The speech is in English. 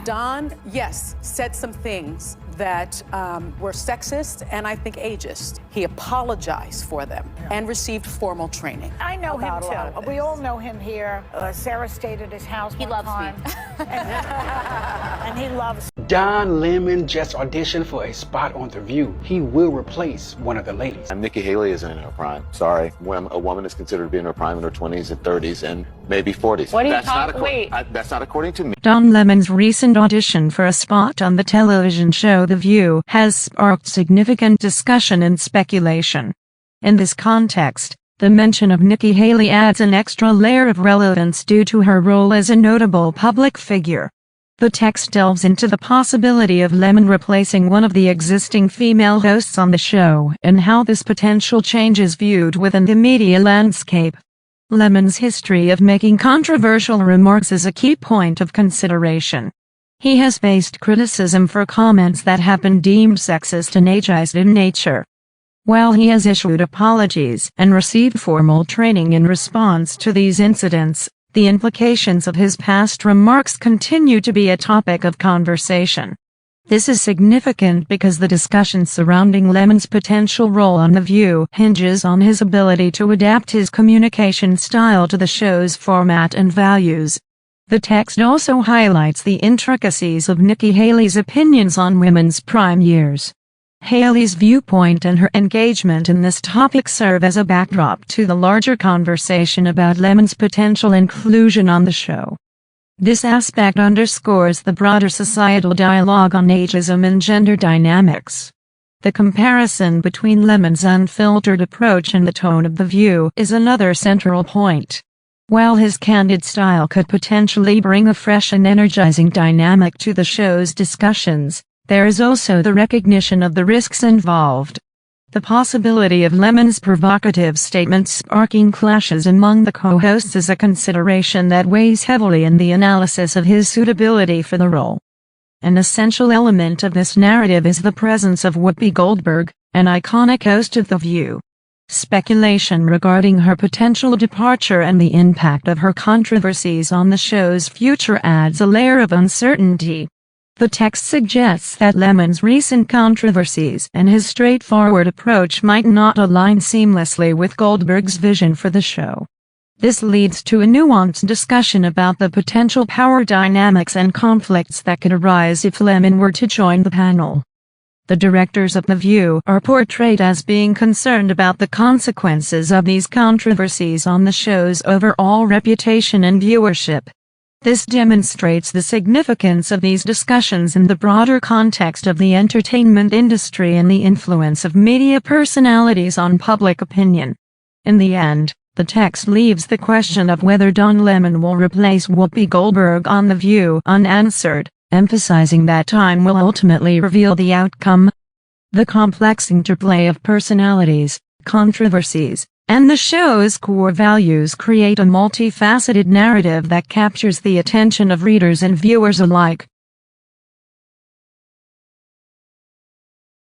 Don, yes, said some things that were sexist and I think ageist. He apologized for them and received formal training. I know him too. We all know him here. Sarah stayed at his house one time. He loves me. And he loves Don Lemon just auditioned for a spot on The View. He will replace one of the ladies. Nikki Haley isn't in her prime. Sorry. When a woman is considered to be in her prime in her 20s and 30s and maybe 40s. What are you talking? Wait. That's not according to me. Don Lemon's recent audition for a spot on the television show The View has sparked significant discussion and speculation. In this context, the mention of Nikki Haley adds an extra layer of relevance due to her role as a notable public figure. The text delves into the possibility of Lemon replacing one of the existing female hosts on the show and how this potential change is viewed within the media landscape. Lemon's history of making controversial remarks is a key point of consideration. He has faced criticism for comments that have been deemed sexist and ageist in nature. While he has issued apologies and received formal training in response to these incidents, the implications of his past remarks continue to be a topic of conversation. This is significant because the discussion surrounding Lemon's potential role on The View hinges on his ability to adapt his communication style to the show's format and values. The text also highlights the intricacies of Nikki Haley's opinions on women's prime years. Haley's viewpoint and her engagement in this topic serve as a backdrop to the larger conversation about Lemon's potential inclusion on the show. This aspect underscores the broader societal dialogue on ageism and gender dynamics. The comparison between Lemon's unfiltered approach and the tone of The View is another central point. While his candid style could potentially bring a fresh and energizing dynamic to the show's discussions, there is also the recognition of the risks involved. The possibility of Lemon's provocative statements sparking clashes among the co-hosts is a consideration that weighs heavily in the analysis of his suitability for the role. An essential element of this narrative is the presence of Whoopi Goldberg, an iconic host of The View. Speculation regarding her potential departure and the impact of her controversies on the show's future adds a layer of uncertainty. The text suggests that Lemon's recent controversies and his straightforward approach might not align seamlessly with Goldberg's vision for the show. This leads to a nuanced discussion about the potential power dynamics and conflicts that could arise if Lemon were to join the panel. The directors of The View are portrayed as being concerned about the consequences of these controversies on the show's overall reputation and viewership. This demonstrates the significance of these discussions in the broader context of the entertainment industry and the influence of media personalities on public opinion. In the end, the text leaves the question of whether Don Lemon will replace Whoopi Goldberg on The View unanswered, emphasizing that time will ultimately reveal the outcome. The complex interplay of personalities, controversies, and the show's core values create a multifaceted narrative that captures the attention of readers and viewers alike.